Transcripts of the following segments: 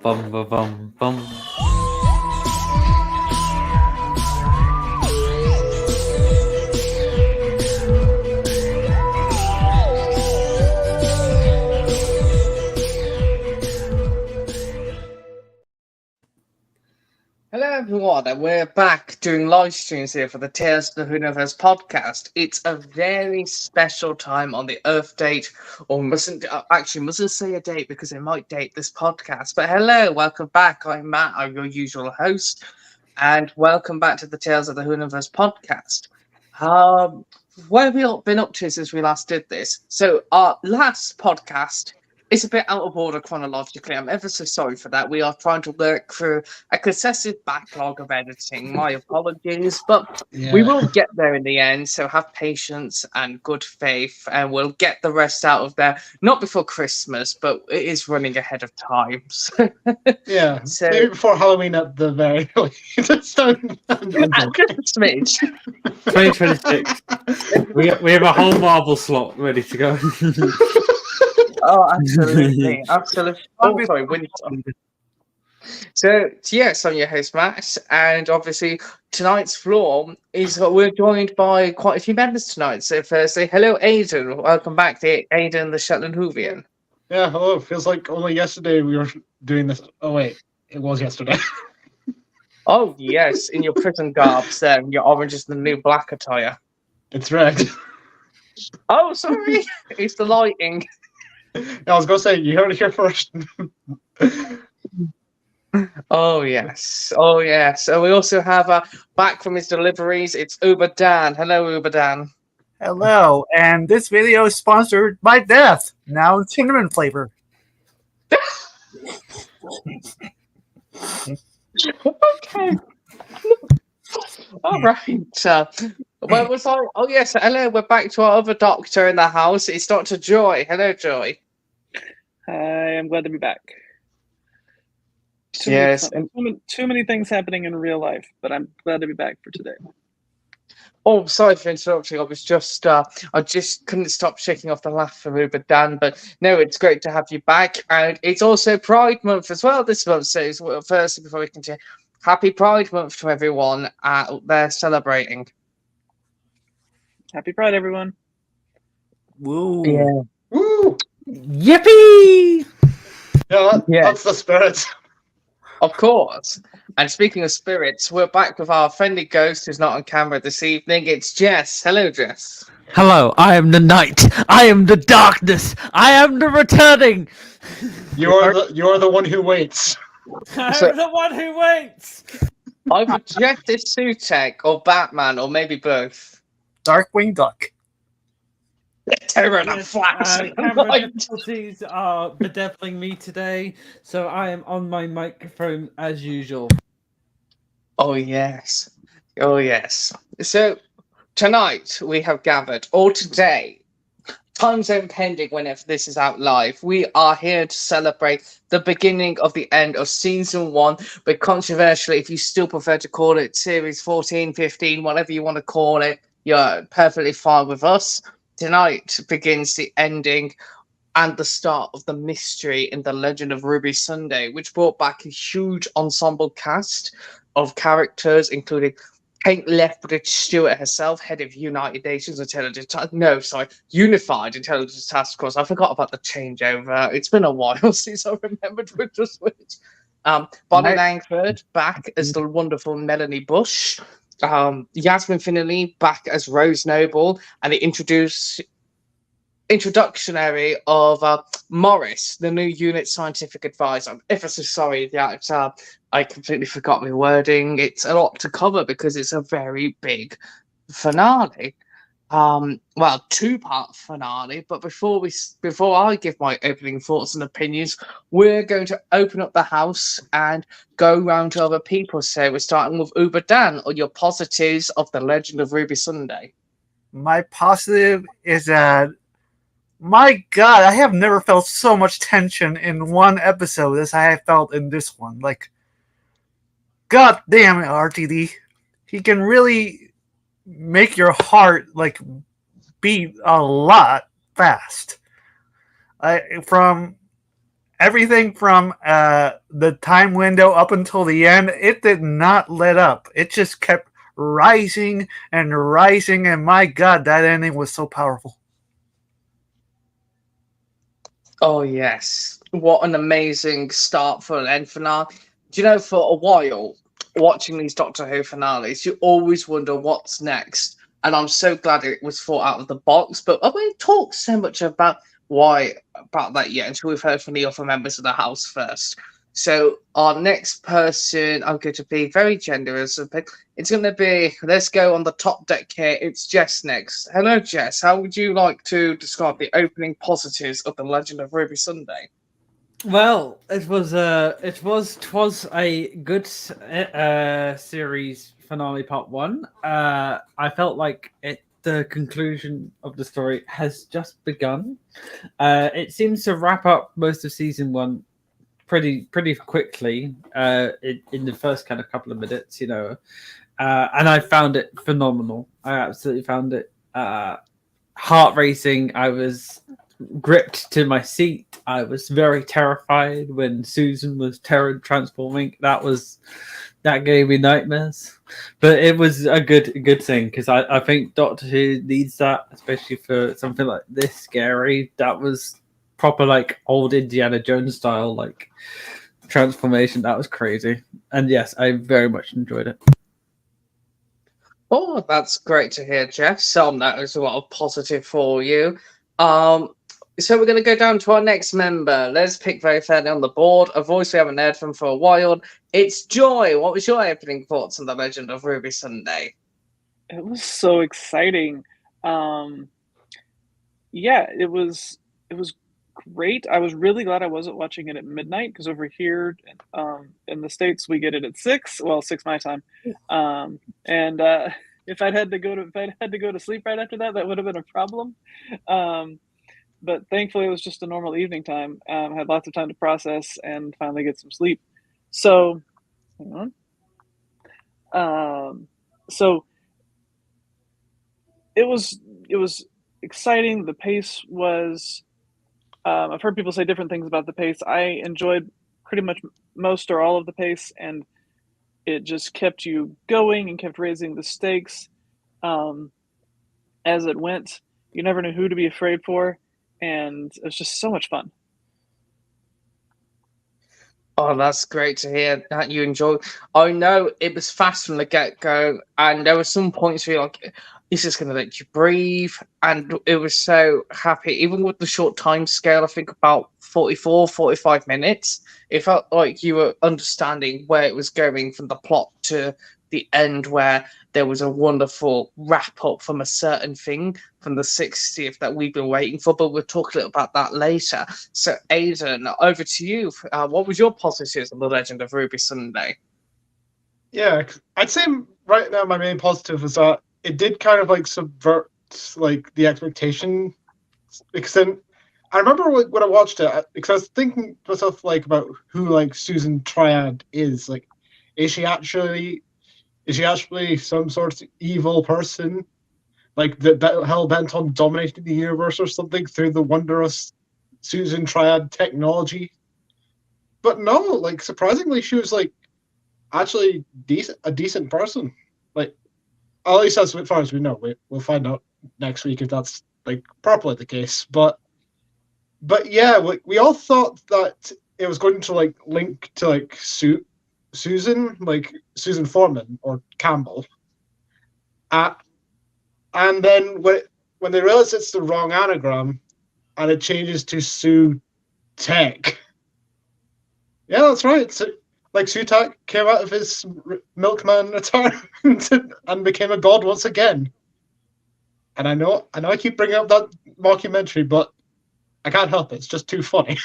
Bum ba bum bum. Hello everyone, and we're back doing live streams here for the Tales of the Whoniverse podcast. It's a very special time on the Earth date, or mustn't say a date because it might date this podcast. But hello, welcome back. I'm Matt, I'm your usual host, and welcome back to the Tales of the Whoniverse podcast. What have we all been up to since we last did this? So our last podcast is a bit out of order chronologically. I'm ever so sorry for that. We are trying to work through a excessive backlog of editing. My apologies, but we will get there in the end. So have patience and good faith, and we'll get the rest out of there. Not before Christmas, but it is running ahead of time. So, yeah, so maybe before Halloween at the very least. just a smidge. 2026. we have a whole Marvel slot ready to go. Oh, absolutely, absolutely. Oh, sorry, winter. So yes, I'm your host Matt, and obviously tonight's floor is we're joined by quite a few members tonight. So firstly, hello Aidan, welcome back to Aidan the Shetland Hoovian. Yeah, hello. Feels like only yesterday we were doing this. Oh wait, it was yesterday. Oh yes, in your prison garbs, then your orange is the new black attire. It's red. Oh, sorry, it's the lighting. I was gonna say you heard it here first. Oh yes, oh yes. So we also have back from his deliveries. It's Uber Dan. Hello, Uber Dan. Hello, and this video is sponsored by Death, now in cinnamon flavor. Okay. All right. Where was I? Oh yes, hello. We're back to our other doctor in the house. It's Dr. Joy. Hello, Joy. Hi, I'm glad to be back. Yes, Too many things happening in real life, but I'm glad to be back for today. Oh, sorry for interrupting. I just couldn't stop shaking off the laugh from Uber Dan. But no, it's great to have you back, and it's also Pride Month as well this month. So, firstly, before we continue, Happy Pride Month to everyone out there celebrating. Happy Pride, everyone. Woo! Yeah. Woo! Yippee! Yeah, that's the spirit. Of course. And speaking of spirits, we're back with our friendly ghost who's not on camera this evening. It's Jess. Hello, Jess. Hello, I am the night. I am the darkness. I am the returning. You're the one who waits. I'm So- the one who waits. Either Jeff is Sutek or Batman, or maybe both. Darkwing Duck. Terror and flash. Camera difficulties are bedeviling me today, so I am on my microphone as usual. Oh, yes. Oh, yes. So, tonight we have gathered, or today, time zone pending whenever this is out live, we are here to celebrate the beginning of the end of Season 1, but controversially, if you still prefer to call it Series 14, 15, whatever you want to call it, you're perfectly fine with us. Tonight begins the ending and the start of the mystery in The Legend of Ruby Sunday, which brought back a huge ensemble cast of characters, including Kate Lethbridge Stewart herself, head of United Nations Unified Intelligence Task Force. I forgot about the changeover. It's been a while since I remembered which was which. Bonnie Langford back as the wonderful Melanie Bush. Yasmin Finley back as Rose Noble, and the introductionary of Morris, the new unit scientific advisor. I'm ever so sorry that I completely forgot my wording. It's a lot to cover because it's a very big finale. Well, two-part finale. But before I give my opening thoughts and opinions, we're going to open up the house and go round to other people. So we're starting with Uber Dan, or your positives of The Legend of Ruby Sunday. My positive is that, my God, I have never felt so much tension in one episode as I have felt in this one. Like, God damn it, RTD. He can really make your heart like beat a lot fast. From everything from the time window up until the end, it did not let up. It just kept rising and rising, and my god, that ending was so powerful. Oh yes, what an amazing start for an end finale. Do you know, for a while, watching these Doctor Who finales, you always wonder what's next. And I'm so glad it was thought out of the box. But I won't talk so much about that yet until we've heard from the other members of the house first. So our next person, I'm going to be very generous. It's going to be, let's go on the top deck here. It's Jess next. Hello, Jess. How would you like to describe the opening positives of The Legend of Ruby Sunday? Well, twas a good series finale part one. I felt like the conclusion of the story has just begun. It seems to wrap up most of season one pretty quickly in the first kind of couple of minutes, and I found it phenomenal. I absolutely found it heart racing. I was gripped to my seat. I was very terrified when Susan was transforming. That gave me nightmares, but it was a good thing, because I think Doctor Who needs that, especially for something like this scary. That was proper like old Indiana Jones style like transformation. That was crazy, and yes, I very much enjoyed it. Oh, that's great to hear, Jeff. So that was a lot of positive for you. So we're going to go down to our next member. Let's pick very fairly on the board. A voice we haven't heard from for a while. It's Joy. What was your opening thoughts on The Legend of Ruby Sunday? It was so exciting. Yeah, it was great. I was really glad I wasn't watching it at midnight, because over here in the States we get it at 6. Well, 6 my time. And if I'd had to go to sleep right after that, that would have been a problem. But thankfully, it was just a normal evening time. Had lots of time to process and finally get some sleep. So, hang on. So it was exciting. The pace was. I've heard people say different things about the pace. I enjoyed pretty much most or all of the pace, and it just kept you going and kept raising the stakes as it went. You never knew who to be afraid for. And it was just so much fun. Oh, that's great to hear that you enjoyed. I know it was fast from the get-go, and there were some points where you're like, this is going to let you breathe, and it was so happy. Even with the short time scale, I think about 45 minutes, it felt like you were understanding where it was going from the plot to the end, where there was a wonderful wrap-up from a certain thing from the 60th that we've been waiting for, but we'll talk a little about that later. So, Aidan, over to you. What was your positives on The Legend of Ruby Sunday? Yeah, I'd say right now my main positive is that it did kind of like subvert like the expectation, because then I remember when I watched it, because I was thinking to myself like about who like Susan Triad is. Like, is she actually some sort of evil person, like that hell bent on dominating the universe or something through the wondrous Susan Triad technology? But no, like surprisingly, she was like actually a decent person. Like, at least as far as we know. We'll find out next week if that's like properly the case. But yeah, we all thought that it was going to like link to like Susan, like Susan Foreman or Campbell. And then when they realize it's the wrong anagram and it changes to Sue Tech. Yeah, that's right. So, like, Sue Tech came out of his milkman retirement and became a god once again. And I know I keep bringing up that mockumentary, but I can't help it. It's just too funny.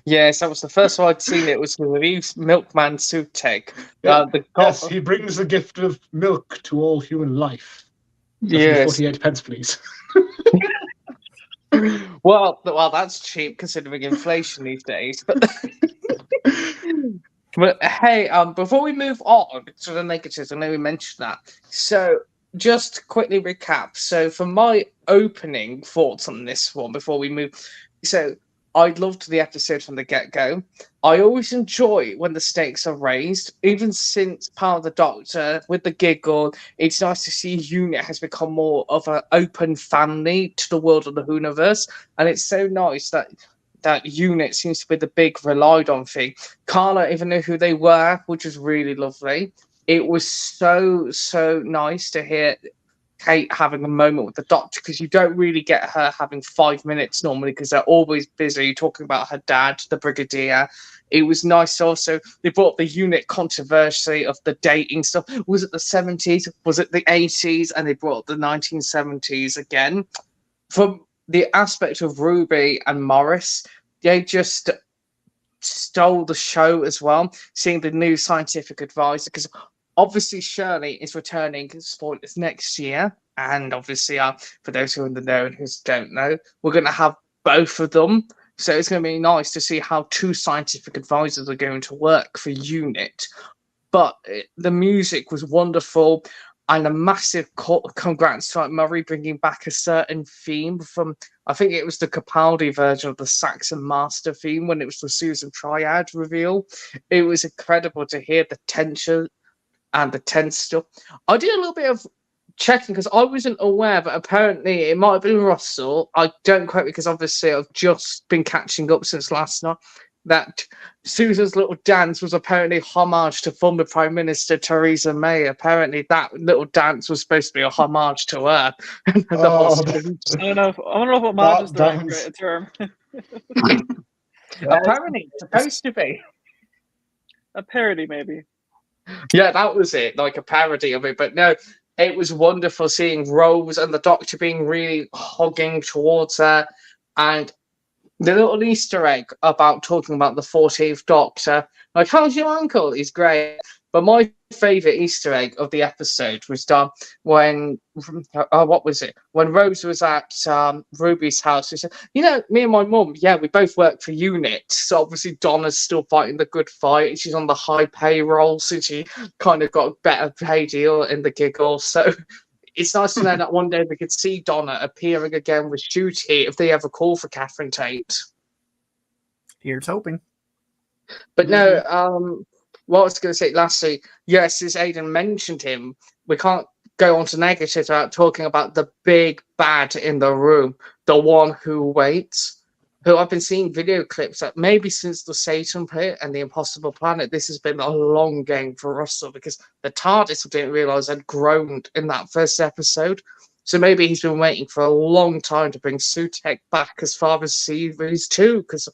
Yes, that was the first time I'd seen it. Was the review Milkman Sutek. Yeah. Yes, he brings the gift of milk to all human life. Yes. 48 pence, please. Well, that's cheap considering inflation these days. But hey, before we move on to the negatives, I know we mentioned that. So just quickly recap. So for my opening thoughts on this one, before we move, So I loved the episode from the get-go. I always enjoy when the stakes are raised, even since Power of the Doctor with the giggle. It's nice to see Unit has become more of an open family to the world of the Whoniverse, and it's so nice that Unit seems to be the big relied on thing. Carla even knew who they were, which was really lovely. It was so nice to hear Kate having a moment with the Doctor, because you don't really get her having 5 minutes normally, because they're always busy talking about her dad, the Brigadier. It was nice also. They brought up the Unit controversy of the dating stuff. Was it the 70s? Was it the 80s? And they brought up the 1970s again. From the aspect of Ruby and Morris, they just stole the show as well. Seeing the new scientific advisor, because obviously Shirley is returning, spoilers, next year. And obviously, for those who are in the know and who don't know, we're going to have both of them. So it's going to be nice to see how two scientific advisors are going to work for Unit. But the music was wonderful. And a massive congrats to Murray bringing back a certain theme from, I think it was the Capaldi version of the Saxon Master theme when it was the Susan Triad reveal. It was incredible to hear the tension and the tense stuff. I did a little bit of checking because I wasn't aware, but apparently it might have been Russell. I don't quote me because obviously I've just been catching up since last night. That Susan's little dance was apparently homage to former Prime Minister Theresa May. Apparently that little dance was supposed to be a homage to her. The whole speech. I don't know if homage is the right term. Apparently it's supposed to be. A parody, maybe. Yeah, that was it, like a parody of it. But no, it was wonderful seeing Rose and the Doctor being really hogging towards her. And the little Easter egg about talking about the 14th Doctor, like, how's your uncle? He's great. But my favourite Easter egg of the episode was done when, what was it? When Rose was at Ruby's house. She said, you know, me and my mum, yeah, we both work for Unit. So obviously Donna's still fighting the good fight. She's on the high payroll, so she kind of got a better pay deal in the giggle. So it's nice to know that one day we could see Donna appearing again with Shooty if they ever call for Catherine Tate. Here's hoping. But no, what I was going to say lastly, yes, as Aidan mentioned him, we can't go on to negatives without talking about the big bad in the room, the one who waits, who I've been seeing video clips that maybe since the Satan Pit and the Impossible Planet, this has been a long game for Russell because the TARDIS, I didn't realise, had grown in that first episode. So maybe he's been waiting for a long time to bring Sutek back as far as series 2 because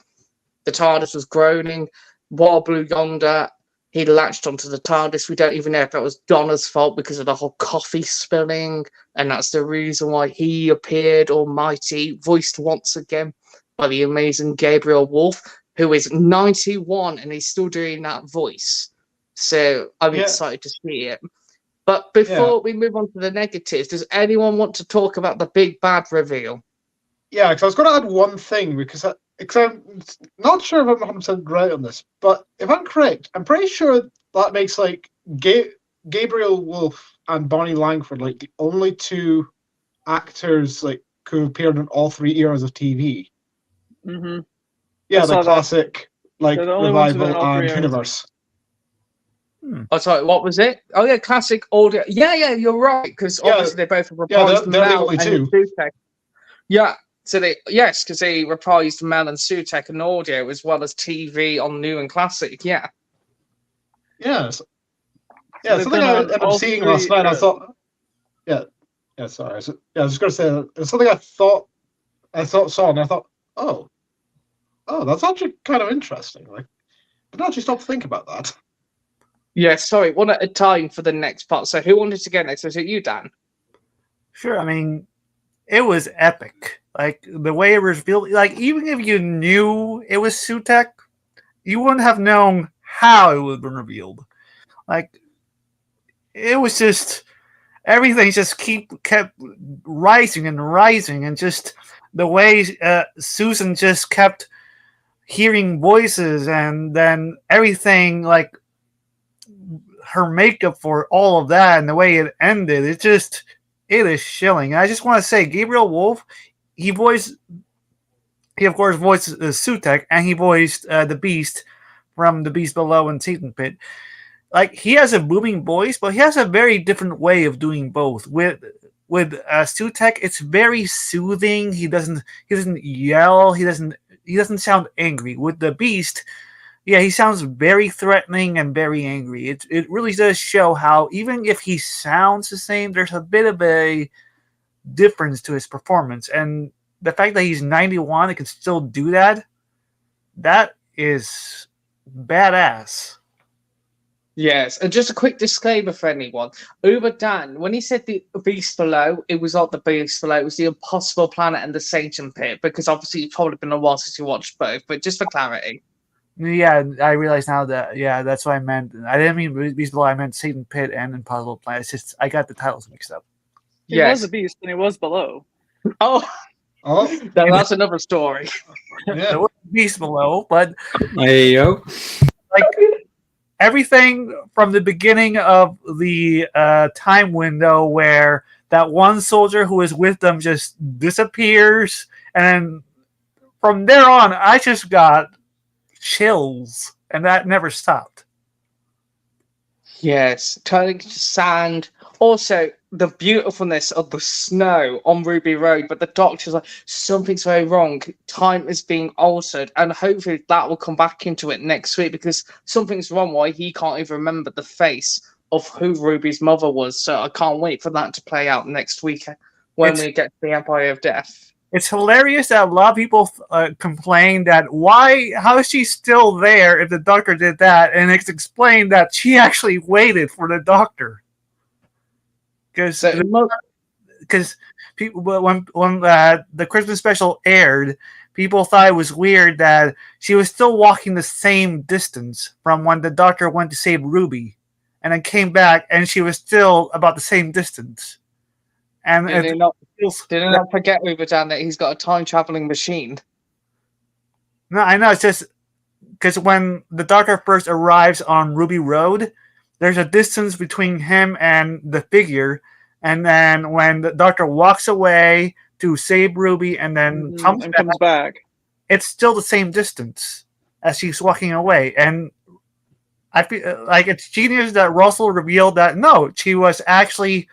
the TARDIS was groaning. While Blue Yonder, he latched onto the TARDIS. We don't even know if that was Donna's fault because of the whole coffee spilling, and that's the reason why he appeared almighty, voiced once again by the amazing Gabriel Wolfe, who is 91 and he's still doing that voice. So I'm excited to see it. But before we move on to the negatives, does anyone want to talk about the big bad reveal? Yeah, because I was going to add one thing because I'm not sure if I'm 100% right on this, but if I'm correct, I'm pretty sure that makes like Gabriel Wolfe and Bonnie Langford like the only two actors like who appeared in all three eras of TV. Mm-hmm. Yeah, the classic like Revival and Whoniverse. Oh, sorry, what was it? Oh, yeah, classic audio. Yeah, you're right, because obviously they both reprised Mel and Sutek. Yeah, so because they reprised Mel and Sutek in audio as well as TV on New and Classic. Yeah. Yes. Yeah, something I ended up seeing last night. I thought, sorry. I was just going to say it's something I saw, and I thought, oh, that's actually kind of interesting. Like, but actually stop to think about that. Yeah, sorry, one at a time for the next part. So who wanted to go next? Was it you, Dan? Sure, I mean, it was epic. Like, the way it was built, like, even if you knew it was Sutek, you wouldn't have known how it would have been revealed. Like, it was just, everything just kept rising, and just the way Susan just kept hearing voices, and then everything, like, her makeup for all of that and the way it ended, it is chilling. I just want to say, Gabriel Wolfe, he voiced he of course voiced Sutek, and he voiced the Beast from The Beast Below and Satan Pit. Like, he has a booming voice, but he has a very different way of doing both. With Sutek, it's very soothing. He doesn't yell. He doesn't sound angry. With the Beast, yeah, he sounds very threatening and very angry. It really does show how, even if he sounds the same, there's a bit of a difference to his performance. And the fact that he's 91 and can still do that, that is badass. Yes, and just a quick disclaimer for anyone. Uber Dan, when he said the Beast Below, it was not the Beast Below, it was the Impossible Planet and the Satan Pit, because obviously it's probably been a while since you watched both, but just for clarity. Yeah, I realize now that, yeah, that's what I meant. I didn't mean Beast Below, I meant Satan Pit and Impossible Planet. It's just, I got the titles mixed up. He Yes. was a beast and he was below. Oh, Oh, now that's another story. There yeah. was Beast Below, but There you go. like everything from the beginning of the time window where that one soldier who is with them just disappears, and from there on, I just got chills, and that never stopped. Yes, turning to sand. Also, the beautifulness of the snow on Ruby Road, but the doctor's like, something's very wrong. Time is being altered, and hopefully that will come back into it next week because something's wrong. Why he can't even remember the face of who Ruby's mother was. So I can't wait for that to play out next week when It's- we get to the Empire of Death. It's hilarious that a lot of people complain that how is she still there if the doctor did that, and it's explained that she actually waited for the doctor. Because So people, when the Christmas special aired, people thought it was weird that she was still walking the same distance from when the doctor went to save Ruby, and then came back, and she was still about the same distance. And did it he not, feels, did he not forget, Uber Dan, that he's got a time traveling machine? no, I know, it's just because when the doctor first arrives on Ruby Road, there's a distance between him and the figure, and then when the doctor walks away to save Ruby and then comes back, it's still the same distance as she's walking away. And I feel like it's genius that Russell revealed that no, she was actually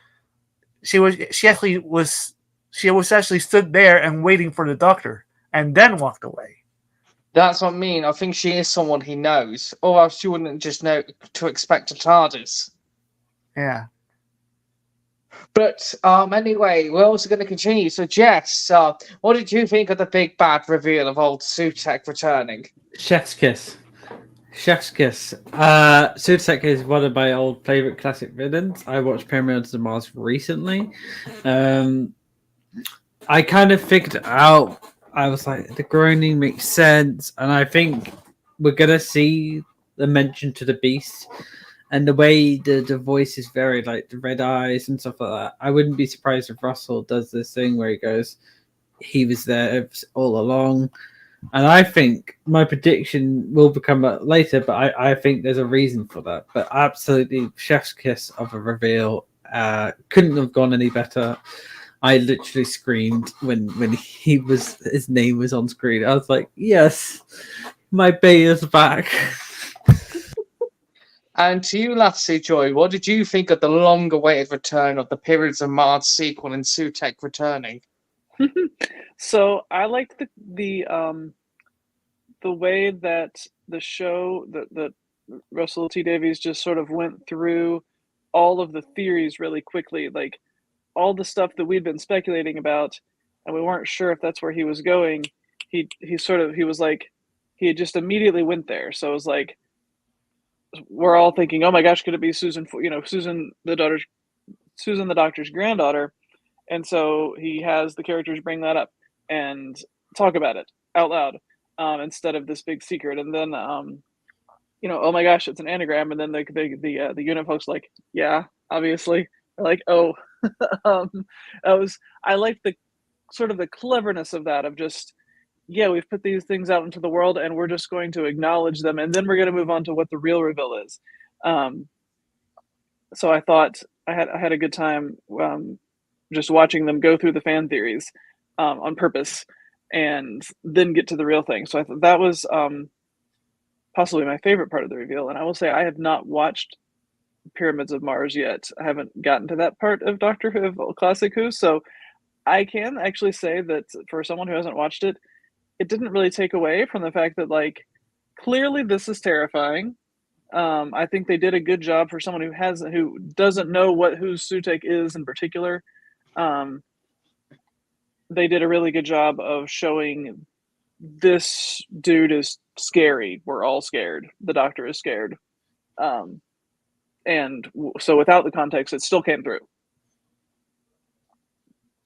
stood there and waiting for the doctor and then walked away. That's what I mean. I think she is someone he knows, or else she wouldn't just know to expect a TARDIS. Yeah. But anyway, we're also going to continue. So, Jess, what did you think of the big bad reveal of old Sutek returning? Chef's kiss. Chef's kiss. Sutek is one of my old favorite classic villains. I watched Pyramids of Mars recently. I kind of figured out. I was like, the groaning makes sense, and I think we're gonna see the mention to the beast, and the way the voice is very like the red eyes and stuff like that. I wouldn't be surprised if Russell does this thing where he goes, he was there all along. And I think my prediction will become later, but I think there's a reason for that. But absolutely, chef's kiss of a reveal. Couldn't have gone any better. I literally screamed when his name was on screen. I was like, yes, my Bay is back. And to you, lastly, Joy, what did you think of the long-awaited return of the Pyramids of Mars sequel and Sutek returning? So I liked the way that the show that Russell T Davies just sort of went through all of the theories really quickly, like all the stuff that we'd been speculating about, and we weren't sure if that's where he was going. He was like, he had just immediately went there. So it was like, we're all thinking, oh my gosh, could it be Susan? Susan the doctor's granddaughter. And so he has the characters bring that up and talk about it out loud, instead of this big secret. And then, oh my gosh, it's an anagram. And then the unit folks like, yeah, obviously. They're like, oh, I like the sort of the cleverness of that, of just, yeah, we've put these things out into the world and we're just going to acknowledge them. And then we're going to move on to what the real reveal is. So I thought I had a good time, just watching them go through the fan theories on purpose. and then get to the real thing. So I thought that was possibly my favorite part of the reveal. And I will say I have not watched Pyramids of Mars yet. I haven't gotten to that part of Doctor Who, of Classic Who, so I can actually say that for someone who hasn't watched it, it didn't really take away from the fact that, like, clearly this is terrifying. I think they did a good job for someone who doesn't know who Sutek is in particular. They did a really good job of showing this dude is scary. We're all scared. The Doctor is scared. So without the context, it still came through.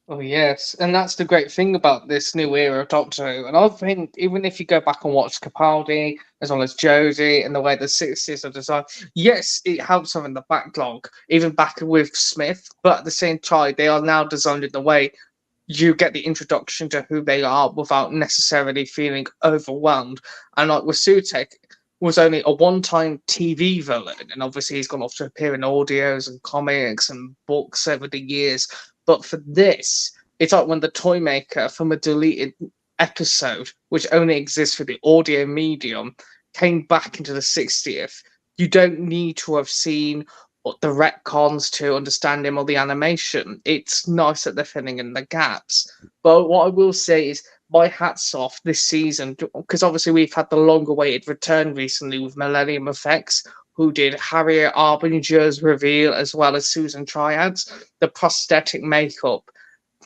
Oh yes, and that's the great thing about this new era of Doctor Who. And I think even if you go back and watch Capaldi as well as Jodie and the way the 60s are designed, yes, it helps them in the backlog, even back with Smith. But at the same time, they are now designed in the way you get the introduction to who they are without necessarily feeling overwhelmed. And like with Sutek, was only a one-time TV villain, and obviously he's gone off to appear in audios and comics and books over the years. But for this, it's like when the Toymaker from a deleted episode, which only exists for the audio medium, came back into the 60th. You don't need to have seen the retcons to understand him or the animation. It's nice that they're filling in the gaps. But what I will say is, my hat's off this season, because obviously we've had the long-awaited return recently with Millennium Effects, who did Harriet Arbinger's reveal as well as Susan Triad's. The prosthetic makeup,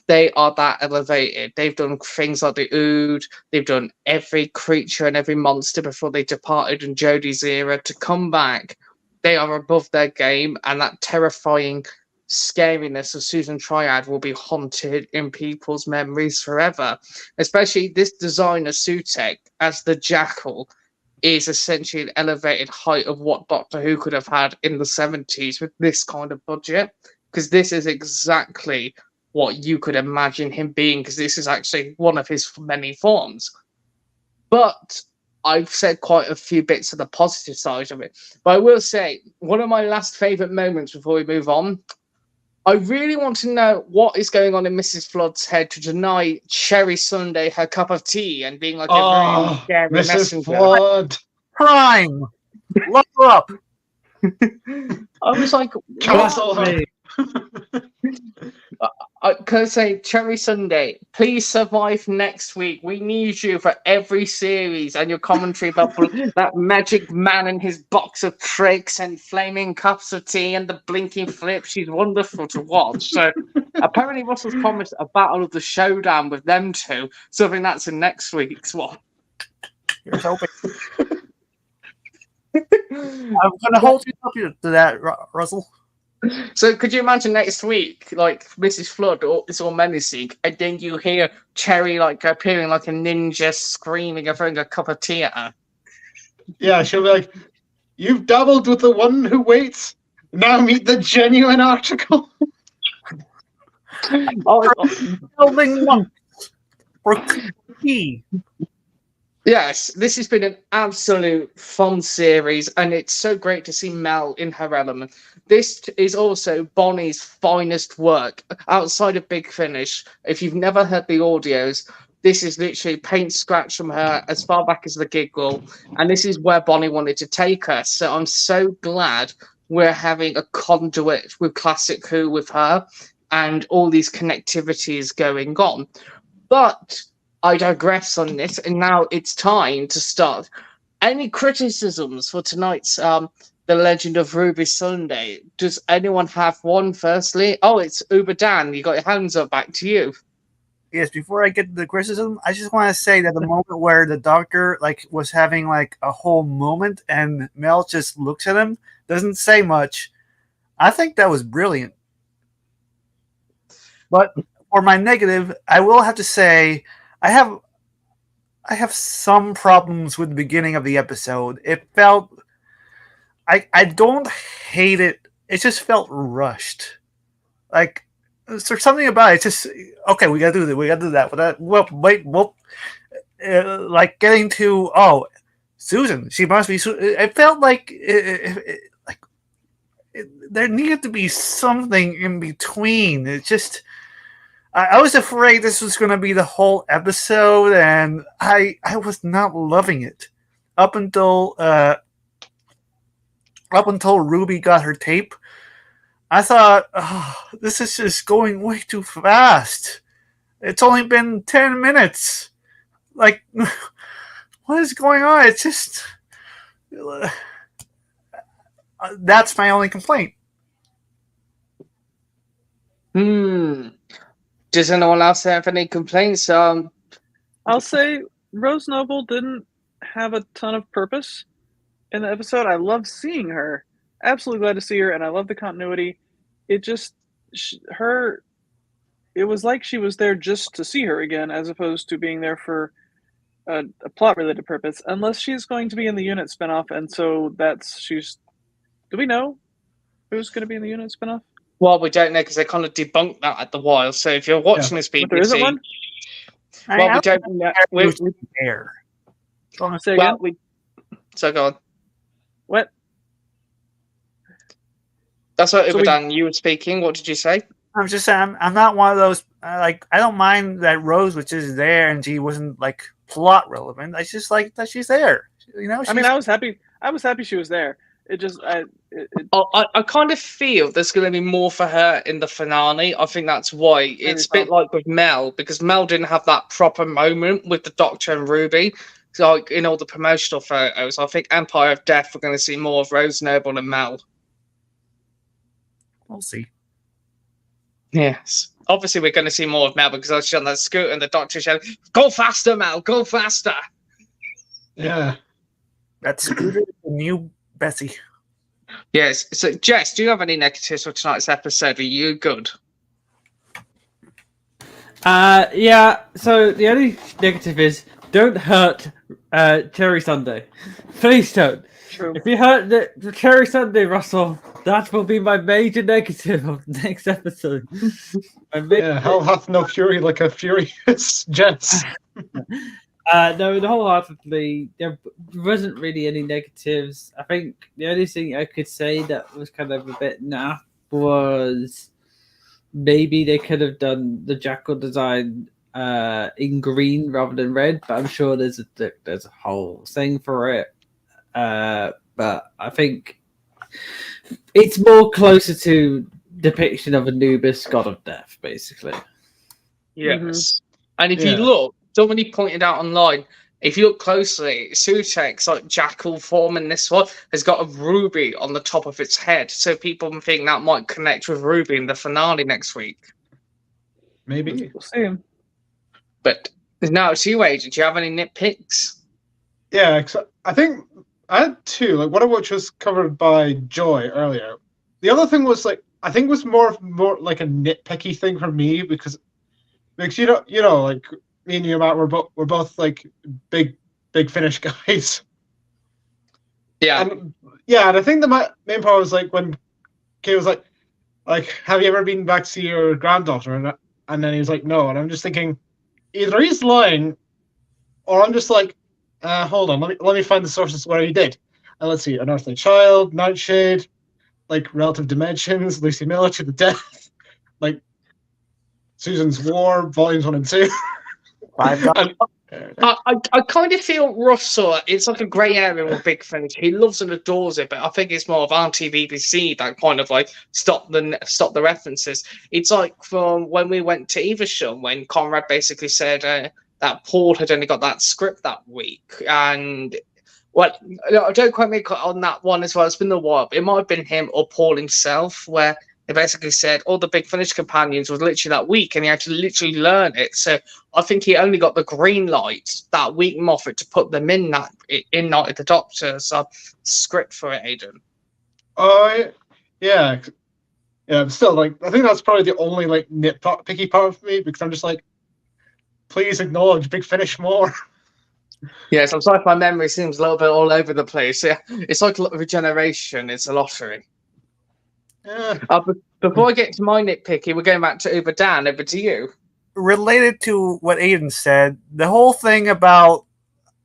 they are that elevated. They've done things like the Ood, they've done every creature and every monster before they departed in Jodie's era. To come back, they are above their game, and that terrifying scariness of Susan Triad will be haunted in people's memories forever. Especially this design of Sutek as the Jackal is essentially an elevated height of what Doctor Who could have had in the 70s with this kind of budget, because this is exactly what you could imagine him being, because this is actually one of his many forms. But I've said quite a few bits of the positive side of it. But I will say, one of my last favourite moments before we move on, I really want to know what is going on in Mrs. Flood's head to deny Cherry Sunday her cup of tea and being like a very scary Mrs. messenger. Flood. Crime! Look her up! I was like, Cancel her. can I say, Cherry Sunday, please survive next week. We need you for every series, and your commentary about that magic man and his box of tricks and flaming cups of tea and the blinking flip. She's wonderful to watch. So apparently Russell's promised a battle of the showdown with them two. So I think that's in next week's one. Here's hoping. I'm going to hold you up to that, Russell. So could you imagine next week, like Mrs. Flood is all menacing, and then you hear Cherry like appearing like a ninja, screaming and throwing a cup of tea at her? Yeah, she'll be like, "You've dabbled with the one who waits. Now meet the genuine article." Building one for tea. Yes, this has been an absolute fun series, and it's so great to see Mel in her element. This is also Bonnie's finest work outside of Big Finish. If you've never heard the audios, this is literally paint scratch from her as far back as the Giggle, and this is where Bonnie wanted to take us. So I'm so glad we're having a conduit with Classic Who with her and all these connectivities going on. But I digress on this, and now it's time to start. Any criticisms for tonight's The Legend of Ruby Sunday? Does anyone have one firstly? Oh, it's Uber Dan. You got your hands up. Back to you. Yes, before I get to the criticism, I just want to say that the moment where the Doctor was having a whole moment and Mel just looks at him, doesn't say much, I think that was brilliant. But for my negative, I will have to say I have some problems with the beginning of the episode. It felt I don't hate it. It just felt rushed. There's something about it. It's just okay. We gotta do this. We gotta do that. Like getting to Susan. She must be. It felt like there needed to be something in between. It just I was afraid this was going to be the whole episode, and I was not loving it up until Ruby got her tape. I thought, oh, this is just going way too fast. It's only been 10 minutes. Like, what is going on? It's just that's my only complaint. Does anyone else have any complaints? I'll say Rose Noble didn't have a ton of purpose in the episode. I love seeing her. Absolutely glad to see her, and I love the continuity. It just it was like she was there just to see her again, as opposed to being there for a plot-related purpose. Unless she's going to be in the unit spinoff, and so do we know who's going to be in the unit spinoff? Well, we don't know because they kind of debunked that at the while. So if you're watching this BBC, But there isn't one? Well, we don't know. Who's there? Want to say again? So go on. What? That's what So Ubadan, you were speaking. What did you say? I'm just saying, I'm not one of those. Like, I don't mind that Rose was just there and she wasn't like plot relevant. I just like that she's there. You know. I mean, I was happy. I was happy she was there. It just, I kind of feel there's going to be more for her in the finale. I think that's why it's a bit like with Mel, because Mel didn't have that proper moment with the Doctor and Ruby. So, like in all the promotional photos, I think Empire of Death, we're going to see more of Rose Noble and Mel. We'll see. Yes. Obviously, we're going to see more of Mel because I was on that scooter and the Doctor shouted, "Go faster, Mel! Go faster!" Yeah. That's the new Bessie. Yes. So, Jess, do you have any negatives for tonight's episode? Are you good? Yeah. So the only negative is don't hurt Cherry Sunday. Please don't. true. If you hurt the Cherry Sunday, Russell, that will be my major negative of the next episode. Yeah, hell hath no fury like a furious Jess. No, wholeheartedly, there wasn't really any negatives. I think the only thing I could say that was kind of a bit naff was maybe they could have done the Jackal design in green rather than red, but I'm sure there's a whole thing for it. But I think it's more closer to depiction of Anubis, god of death, basically. Yes. And if you look, somebody pointed out online, if you look closely, Sutek's like jackal form in this one has got a ruby on the top of its head. So people think that might connect with Ruby in the finale next week. Maybe. We'll see. But now it's you, Agent. Do you have any nitpicks? Yeah, I think I had two. Like one of which was covered by Joy earlier. The other thing was like I think was more like a nitpicky thing for me because you know, like me and you, Matt, we're both like big Finnish guys. Yeah. And I think the main part was like when Kay was like, have you ever been back to see your granddaughter? And then he was like, no. And I'm just thinking, either he's lying, or I'm just like, hold on, let me find the sources where he did. And let's see, An Earthly Child, Nightshade, like Relative Dimensions, Lucy Miller to the Death, like Susan's War, volumes 1 and 2. I kind of feel Russell, it's like a grey area with Big Finish. He loves and adores it, but I think it's more of anti-BBC that kind of like stop the references. It's like from when we went to Evesham, when Conrad basically said that Paul had only got that script that week. And, well, don't quote me on that one as well. It's been a while. But it might have been him or Paul himself, where they basically said all the Big Finish companions was literally that week, and he had to literally learn it. So I think he only got the green light that week, Moffat, to put them in Night of the Doctor's script for it, Aidan. Oh, yeah. But still, like, I think that's probably the only like nitpicky part for me because I'm just like, please acknowledge Big Finish more. Yes, I'm sorry if my memory seems a little bit all over the place. Yeah, it's like regeneration. It's a lottery. Yeah. Before I get to my nitpicky, we're going back to Uber Dan. Over to you. Related to what Aiden said, the whole thing about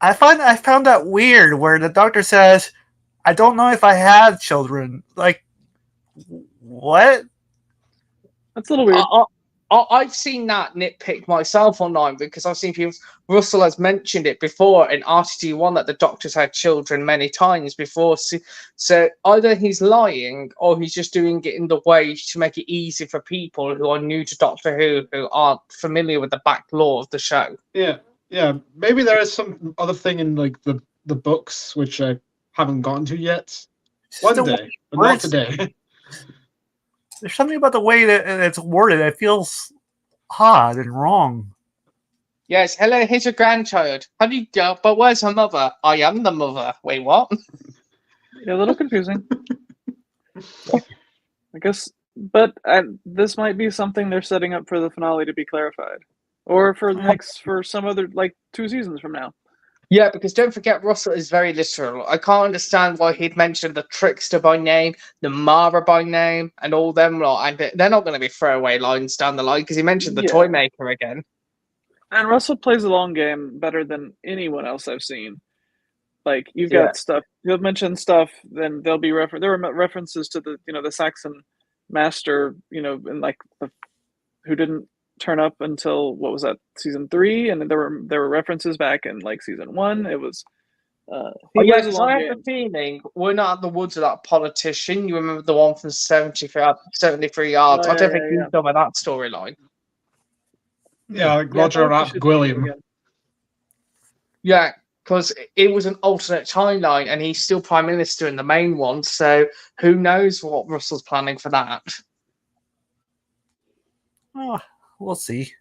I found that weird where the doctor says, "I don't know if I had children." Like, what? That's a little weird. I've seen that nitpick myself online because I've seen people. Russell has mentioned it before in RTD1 that the Doctor's had children many times before. So either he's lying or he's just doing it in the way to make it easy for people who are new to Doctor who aren't familiar with the back lore of the show. Yeah, maybe there is some other thing in like the books which I haven't gotten to yet. One day, but not today. There's something about the way that it's worded that feels odd and wrong. Yes, hello, here's your grandchild. How do you go? But where's her mother? I am the mother. Wait, what? Yeah, a little confusing. I guess, but this might be something they're setting up for the finale to be clarified, or for some other 2 seasons from now. Yeah, because don't forget, Russell is very literal. I can't understand why he'd mentioned the Trickster by name, the Mara by name, and all them lot. And they're not going to be throwaway lines down the line because he mentioned the Toy Maker again. And Russell plays a long game better than anyone else I've seen. Like, you've got stuff, he'll mention stuff, then there'll be there were references to the the Saxon Master, and who didn't turn up until what was that, season 3, and there were references back in season 1. It was I have the feeling we're not at the woods of that politician. You remember the one from 73 yards? I don't think he's done with that storyline. Yeah, like Roger William. Yeah, because it was an alternate timeline, and he's still Prime Minister in the main one. So who knows what Russell's planning for that? Oh, we'll see.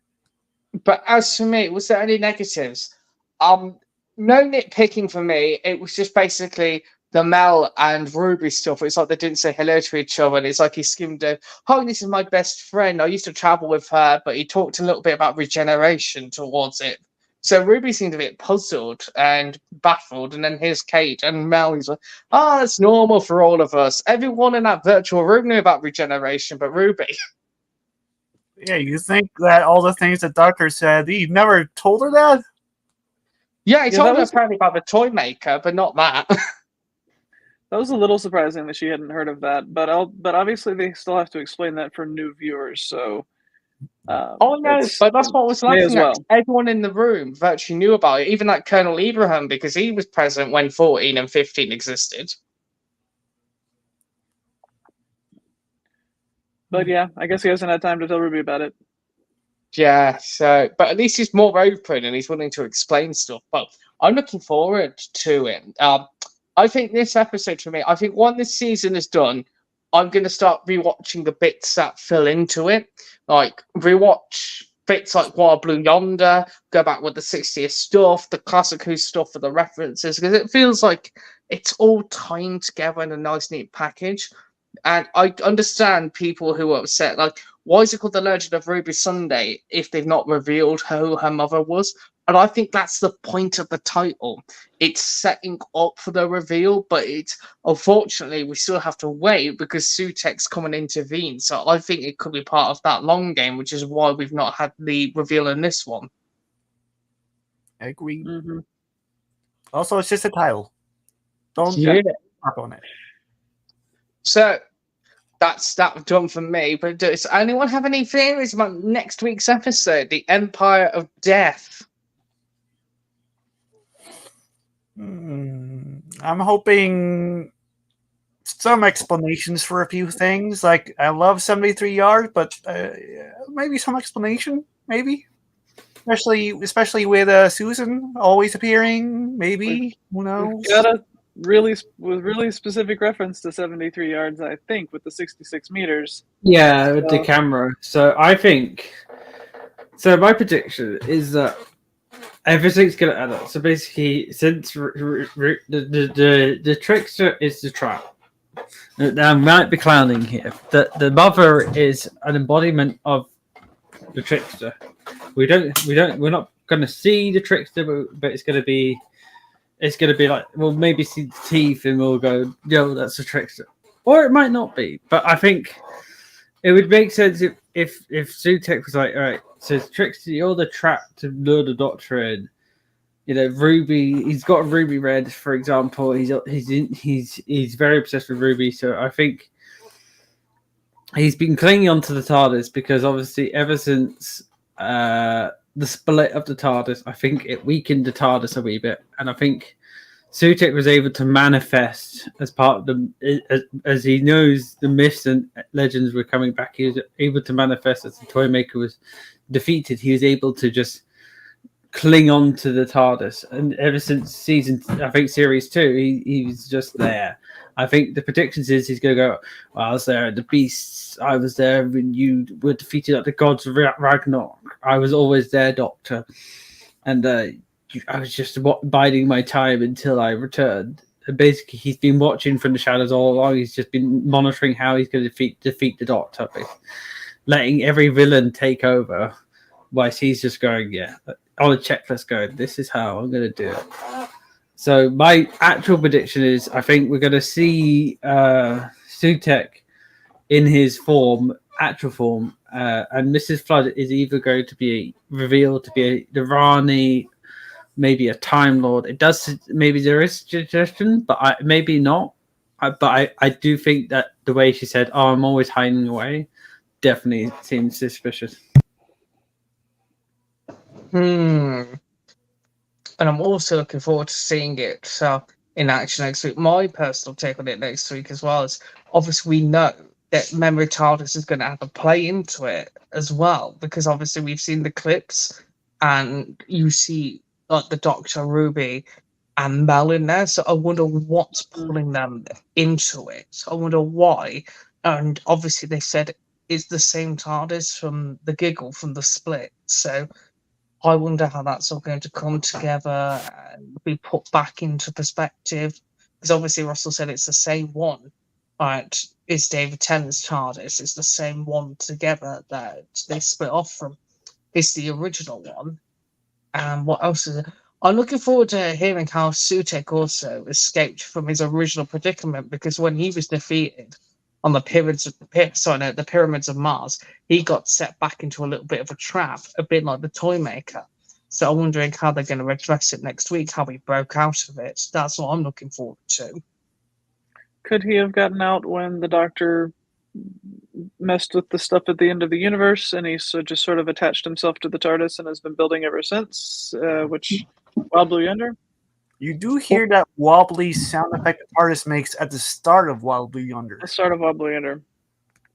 But as for me, was there any negatives? No nitpicking for me. It was just basically the Mel and Ruby stuff. It's like they didn't say hello to each other, and it's like he skimmed it. Oh, this is my best friend. I used to travel with her, but he talked a little bit about regeneration towards it. So Ruby seemed a bit puzzled and baffled, and then here's Kate and Mel. He's like, that's normal for all of us. Everyone in that virtual room knew about regeneration, but Ruby. Yeah, you think that all the things that Doctor said, he never told her that? Yeah, he told her apparently about the Toy Maker, but not that. That was a little surprising that she hadn't heard of that, but obviously they still have to explain that for new viewers. So, no, but that's what was laughing at. Everyone in the room virtually knew about it, even like Colonel Ibrahim, because he was present when 14 and 15 existed. But yeah, I guess he hasn't had time to tell Ruby about it. Yeah, so, but at least he's more open and he's willing to explain stuff. But I'm looking forward to it. I think this episode for me, I think when this season is done, I'm going to start rewatching the bits that fill into it. Like, rewatch bits like Wild Blue Yonder, go back with the 60th stuff, the Classic Who stuff for the references, because it feels like it's all tying together in a nice, neat package. And I understand people who are upset, like, why is it called The Legend of Ruby Sunday if they've not revealed who her mother was? And I think that's the point of the title. It's setting up for the reveal, but it's unfortunately we still have to wait because Sutek's coming to intervene. So I think it could be part of that long game, which is why we've not had the reveal in this one. I agree. Mm-hmm. Also, it's just a title. Don't harp on it. So that's that done for me. But does anyone have any theories about next week's episode, The Empire of Death? I'm hoping some explanations for a few things. Like, I love 73 yards, but maybe some explanation, maybe. Especially with Susan always appearing, maybe. Who knows? Got a really specific reference to 73 yards, I think, with the 66 meters. Yeah, with the camera. So I think. So my prediction is that everything's going to add up. So basically, since the trickster is the trap, I might be clowning here. The mother is an embodiment of the trickster. We're not going to see the trickster, but it's going to be like, we'll maybe see the teeth and we'll go, yo, that's a trickster. Or it might not be. But I think it would make sense if Sutek was like, all right, so trickster, you're the trap to lure the Doctor in. Ruby, he's got Ruby Red, for example. He's very obsessed with Ruby. So I think he's been clinging onto the TARDIS because obviously ever since the split of the TARDIS, I think it weakened the TARDIS a wee bit, and I think Sutek was able to manifest as part of the as he knows the myths and legends were coming back. He was able to manifest as the Toymaker was defeated. He was able to just cling on to the TARDIS, and ever since series 2, he's just there. I think the predictions is he's going to go, well, I was there at the Beasts, I was there when you were defeated at the Gods of Ragnarok, I was always there, Doctor, and I was just biding my time until I returned. And basically, he's been watching from the shadows all along. He's just been monitoring how he's going to defeat the Doctor, letting every villain take over, whilst he's just going, yeah, on a checklist going, this is how I'm going to do it. So my actual prediction is I think we're going to see Sutek in his actual form, and Mrs. Flood is either going to be revealed to be the Rani, maybe a Time Lord. It does, maybe there is suggestion, but maybe not. But I do think that the way she said, "Oh, I'm always hiding away," definitely seems suspicious. And I'm also looking forward to seeing it in action next week. My personal take on it next week as well is obviously we know that Memory TARDIS is going to have a play into it as well, because obviously we've seen the clips and you see like the Doctor, Ruby, and Mel in there. So I wonder what's pulling them into it. I wonder why. And obviously they said it's the same TARDIS from the Giggle from the Split. So I wonder how that's all going to come together and be put back into perspective. Because obviously Russell said it's the same one. Right, it's David Tennant's TARDIS. It's the same one together that they split off from. It's the original one. And what else is it? I'm looking forward to hearing how Sutek also escaped from his original predicament, because when he was defeated on the pyramids of Mars, he got set back into a little bit of a trap, a bit like the Toymaker. So I'm wondering how they're going to address it next week, how he broke out of it. That's what I'm looking forward to. Could he have gotten out when the Doctor messed with the stuff at the end of the universe, and he just sort of attached himself to the TARDIS and has been building ever since, which Wobbly Under? You do hear that wobbly sound effect the TARDIS makes at the start of Wobbly Under. The start of Wobbly Under.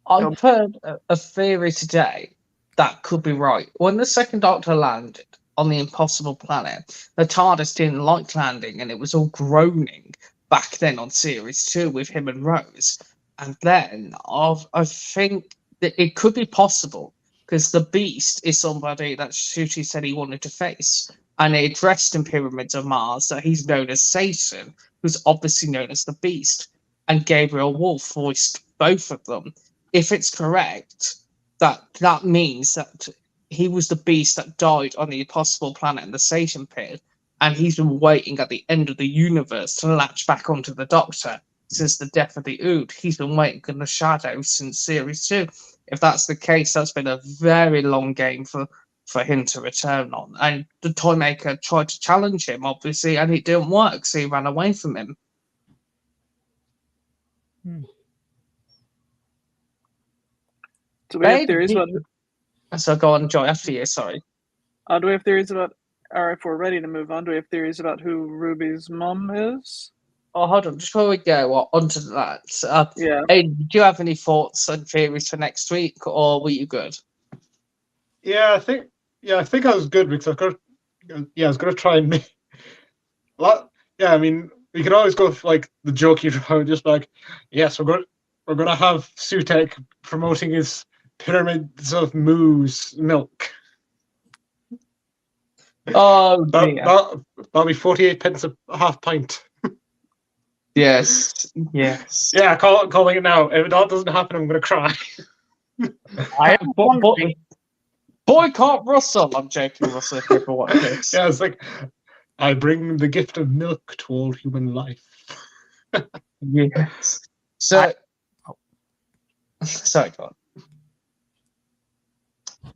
I've heard a theory today that could be right. When the second Doctor landed on the impossible planet, the TARDIS didn't like landing and it was all groaning back then on Series 2 with him and Rose. And then I think that it could be possible because the Beast is somebody that Shuti said he wanted to face. And he addressed in Pyramids of Mars that he's known as Satan, who's obviously known as the Beast. And Gabriel Wolf voiced both of them. If it's correct, that means that he was the Beast that died on the impossible planet in the Satan pit. And he's been waiting at the end of the universe to latch back onto the Doctor since the death of the Ood. He's been waiting in the shadows since Series 2. If that's the case, that's been a very long game for him to return on. And the Toymaker tried to challenge him, obviously, and it didn't work, so he ran away from him. Do we have theories about... So go on, Joy, after you, sorry. Do we have theories about... Or if we're ready to move on, do we have theories about who Ruby's mum is? Oh, hold on. Just before we go onto that, yeah. Hey, do you have any thoughts and theories for next week, or were you good? I think I was good because I was gonna try and make. I mean, we can always go for, like, the jokey route, just like, yes, we're gonna have Sutek promoting his pyramids of moose milk. Oh, dear. That'll be 48 pence a half pint. Yes. Yeah, calling it now. If that doesn't happen, I'm going to cry. Boycott Russell. I'm joking, Russell, if you ever watch this. Yeah, it's like, I bring the gift of milk to all human life. Yes. So, sorry, go on.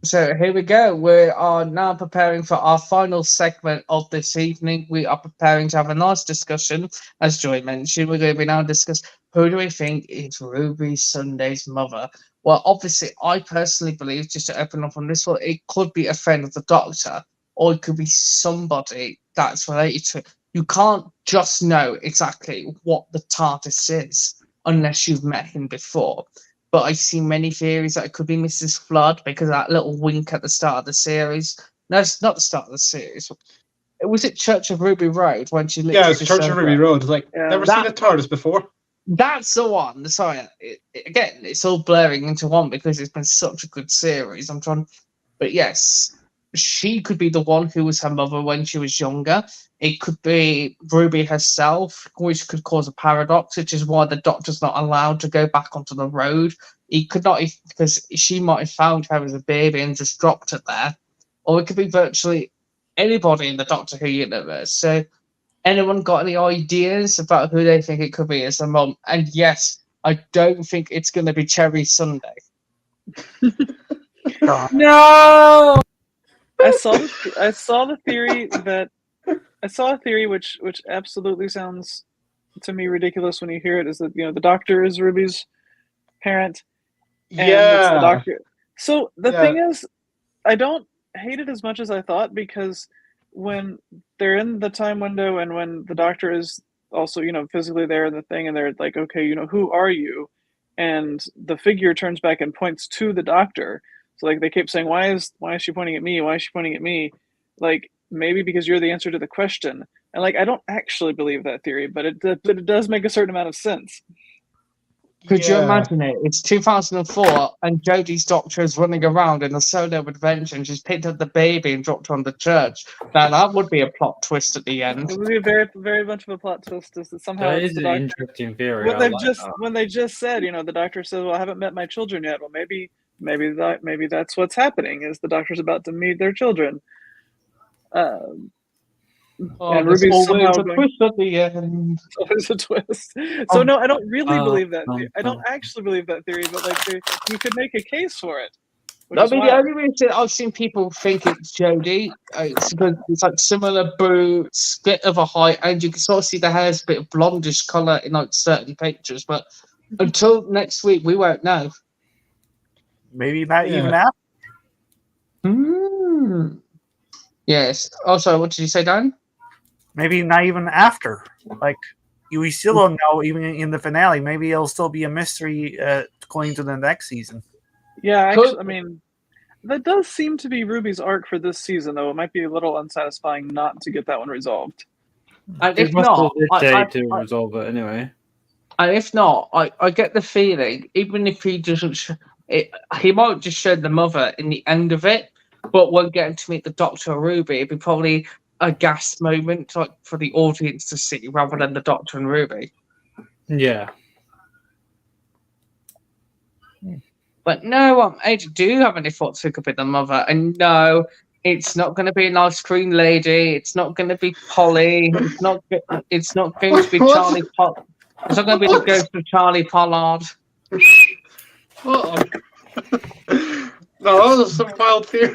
So here we go. We are now preparing for our final segment of this evening. We are preparing to have a nice discussion. As Joy mentioned, we're going to be now discuss who do we think is Ruby Sunday's mother. Well, obviously, I personally believe, just to open up on this one, it could be a friend of the Doctor, or it could be somebody that's related to it. You can't just know exactly what the TARDIS is unless you've met him before. But I see many theories that it could be Mrs. Flood because of that little wink at the start of the series. No, it's not the start of the series. Was it Church of Ruby Road when she literally Yeah, it's Church of Ruby Road. It's like, Yeah. never seen a TARDIS before. That's the one. Sorry, again, it's all blurring into one because it's been such a good series. But yes, she could be the one who was her mother when she was younger. It could be Ruby herself, which could cause a paradox, which is why the Doctor's not allowed to go back onto the road. He could not, because she might have found her as a baby and just dropped it there. Or it could be virtually anybody in the Doctor Who universe. So, anyone got any ideas about who they think it could be as a mum? And yes, I don't think it's going to be Cherry Sunday. No. I saw the theory that I saw a theory which absolutely sounds to me ridiculous when you hear it, is that the Doctor is Ruby's parent and it's the Yeah. Doctor. So the Yeah. thing is, I don't hate it as much as I thought, because when they're in the time window and when the Doctor is also physically there in the thing, and they're like, okay, who are you? And the figure turns back and points to the Doctor. So like they keep saying, why is she pointing at me? Why is she pointing at me? Like, maybe because you're the answer to the question. And like, I don't actually believe that theory, but it does make a certain amount of sense. Could you imagine it? It's 2004 and Jodie's Doctor is running around in a solo adventure and she's picked up the baby and dropped her on the church. Now that would be a plot twist at the end. It would be a very, very much of a plot twist, is that somehow That it's is the an Doctor. interesting theory. When I they've like just that. when they just said, the Doctor says, well, I haven't met my children yet. Well, maybe that's what's happening, is the Doctor's about to meet their children. And There's Ruby's always somehow a going. twist at the end. Always a twist. So no, I don't really believe that. um, I don't actually believe that theory, but like you could make a case for it. I mean, the only reason I've seen people think it's Jodie, it's because it's like similar boots, bit of a height, and you can sort of see the hair's a bit of blondish colour in like certain pictures. But until next week, we won't know. Maybe not Yeah. even after. Yes. Oh, sorry. What did you say, Dan? Maybe not even after. Like, we still don't know, even in the finale. Maybe it'll still be a mystery going to the next season. Yeah, actually, I mean, that does seem to be Ruby's arc for this season, though. It might be a little unsatisfying not to get that one resolved. And It if must not, have a day to resolve it anyway. and if not, I get the feeling, even if he doesn't, he might just show the mother in the end of it, but when getting to meet the Doctor or Ruby, it'd be probably a gasp moment, like for the audience to see, rather than the Doctor and Ruby. Yeah. But no, I do have any thoughts who could be the mother, and no, it's not going to be an ice cream lady. It's not going to be Polly. It's not. It's not going to be What? Charlie. It's not going to be the ghost of Charlie Pollard. No, that was some wild theory.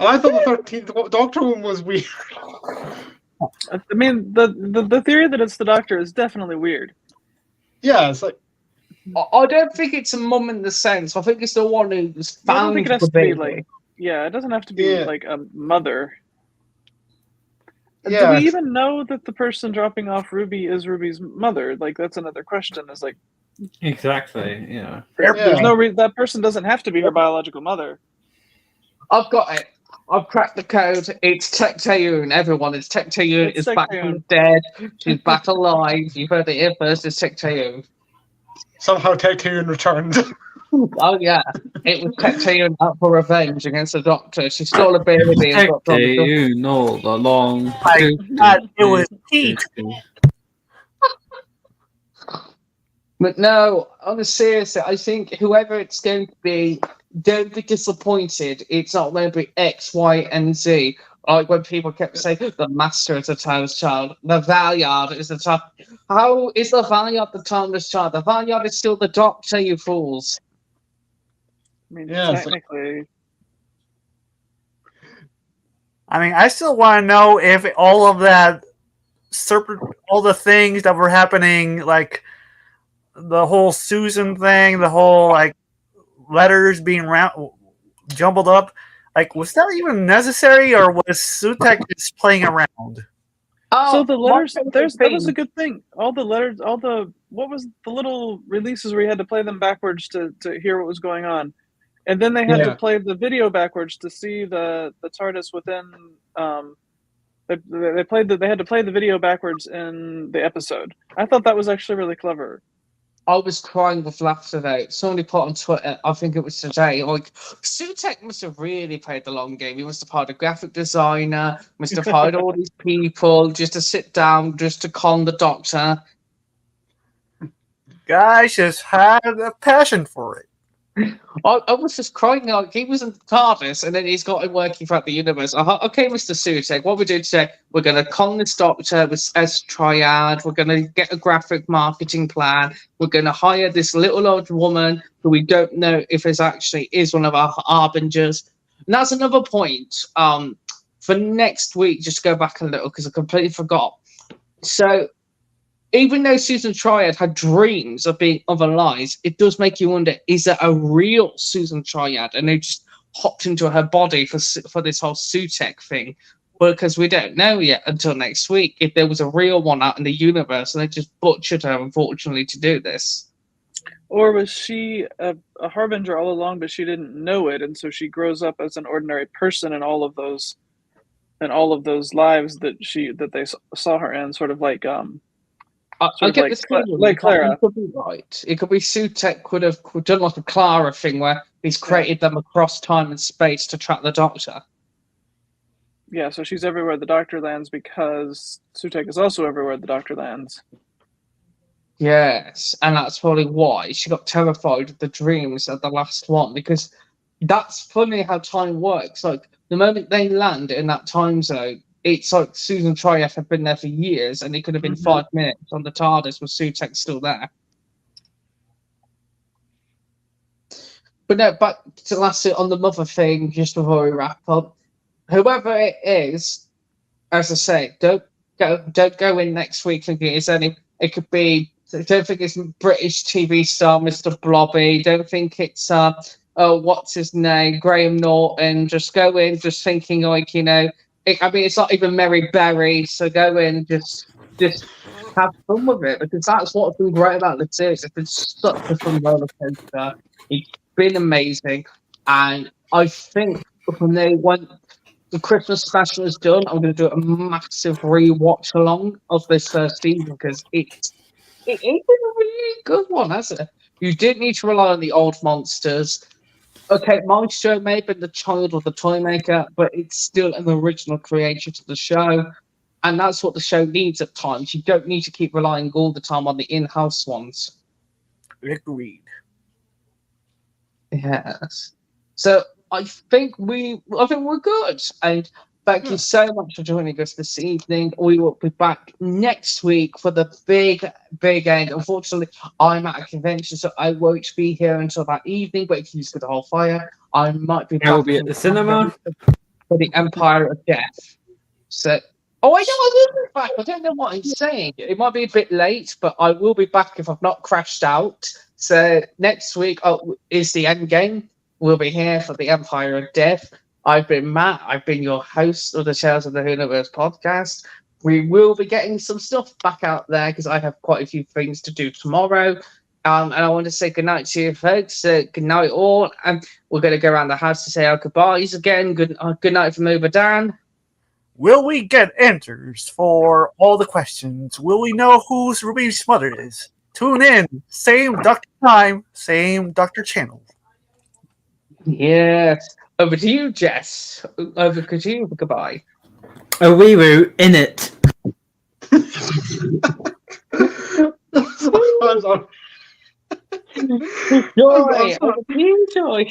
I thought the 13th Doctor one was weird. I mean, the theory that it's the Doctor is definitely weird. Yeah, it's like, I don't think it's a mum in the sense. I think it's the one who's I don't found think it has the to be baby. like, yeah, it doesn't have to be Yeah. like a mother. yeah, Do we even know that the person dropping off Ruby is Ruby's mother? Like, that's another question. Is like, Exactly. Yeah. there's no reason that person doesn't have to be her biological mother. I've got it. I've cracked the code. It's Tech Tayoon, everyone. It's Tech Tayoon. It's It's Tech back Tayoon. from dead. She's back alive. You've heard it here first. It's Tech Tayoon. somehow Tayoon returned. Oh, yeah. It was Tech Tayoon out for revenge against the Doctor. She stole a baby and dropped on the You all along. My God, it was Pete. But no, on a serious note, I think whoever it's going to be, don't be disappointed. It's not going to be X, Y, and Z. Like when people kept saying the Master is a timeless child, the Valyard is the time. How is the Valyard the timeless child? The Valyard is still the Doctor, you fools. mean, Yeah, so- technically, I mean, I still want to know if all of that all the things that were happening, like the whole Susan thing, the whole like letters being jumbled up, like was that even necessary, or was Sutek just playing around? so the my letters, favorite that was a thing. good thing. All the letters, what was the little releases where you had to play them backwards to hear what was going on, and then they had to Yeah. play the video backwards to see the TARDIS within. They had to play the video backwards in the episode. I thought that was actually really clever. I was crying with laughter though. Somebody put on Twitter, I think it was today, like, Sutek must have really played the long game. He must have hired a graphic designer, must have hired all these people just to sit down, just to con the Doctor. Guys just had a passion for it. I was just crying, like, he was in the TARDIS and then he's got him working throughout the universe. Okay, Mr. Sutek, what we're doing today, we're going to con this Doctor as Triad, we're going to get a graphic marketing plan, we're going to hire this little old woman who we don't know if is actually is one of our Harbingers. And that's another point for next week, just go back a little because I completely forgot. So, even though Susan Triad had dreams of being other lives, it does make you wonder, is there a real Susan Triad? And they just hopped into her body for this whole Sutek thing. Because we don't know yet until next week if there was a real one out in the universe and they just butchered her, unfortunately, to do this. Or was she a harbinger all along, but she didn't know it, and so she grows up as an ordinary person in all of those lives that they saw her in, sort of like I get this feeling, like Clara. It could be right. It could be Sutek could have done like a Clara thing where he's created them across time and space to track the Doctor. Yeah, so she's everywhere the Doctor lands because Sutek is also everywhere the Doctor lands. Yes, and that's probably why she got terrified of the dreams at the last one, because that's funny how time works. Like, the moment they land in that time zone, it's like Susan Triad had been there for years, and it could have been 5 minutes on the TARDIS with Sutek still there. But no, back to last on the mother thing, just before we wrap up. Whoever it is, as I say, don't go in next week thinking it's any. It could be. Don't think it's British TV star Mr. Blobby. Don't think it's what's his name, Graham Norton. Just go in, just thinking like, you know. It's not even Mary Berry. So go in, just have fun with it, because that's what's been great about the series. It's been such a fun roller coaster. It's been amazing, and I think when the Christmas special is done, I'm going to do a massive rewatch along of this first season, because it's been a really good one, hasn't it? You didn't need to rely on the old monsters. Okay, Maestro may have been the child of the toy maker, but it's still an original creation to the show. And that's what the show needs at times. You don't need to keep relying all the time on the in-house ones. Agreed. Yes. So I think we're good. And thank you so much for joining us this evening. We will be back next week for the big end. Unfortunately, I'm at a convention, so I won't be here until that evening. But if you use the whole fire, I might be. I will be at the cinema for the Empire of Death. So. Oh, I know I will be back. I don't know what I'm saying. It might be a bit late, but I will be back if I've not crashed out. So next week is the end game. We'll be here for the Empire of Death. I've been Matt. I've been your host of the Tales of the Whoniverse podcast. We will be getting some stuff back out there because I have quite a few things to do tomorrow. And I want to say goodnight to you folks. Good night all. And we're going to go around the house to say our goodbyes again. Good night from Uber Dan. Will we get answers for all the questions? Will we know whose Ruby's mother is? Tune in. Same Doctor time, same Doctor channel. Yes. Over to you, Jess. Over to you. Goodbye. a wee in it. Joy. Over to you, Joy.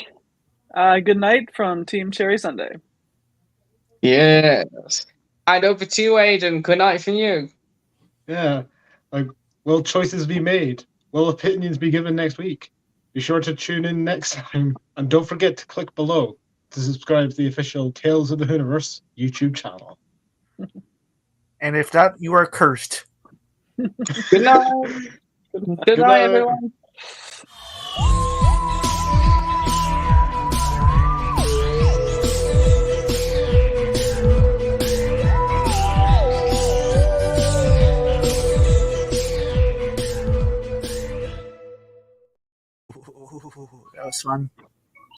Good night from Team Cherry Sunday. Yes. And over to you, Aiden. Good night from you. Yeah. Like, will choices be made? Will opinions be given next week? Be sure to tune in next time, and don't forget to click below to subscribe to the official Tales of the Whoniverse YouTube channel. And if not, you are cursed. Good night. Good night, everyone. That was fun.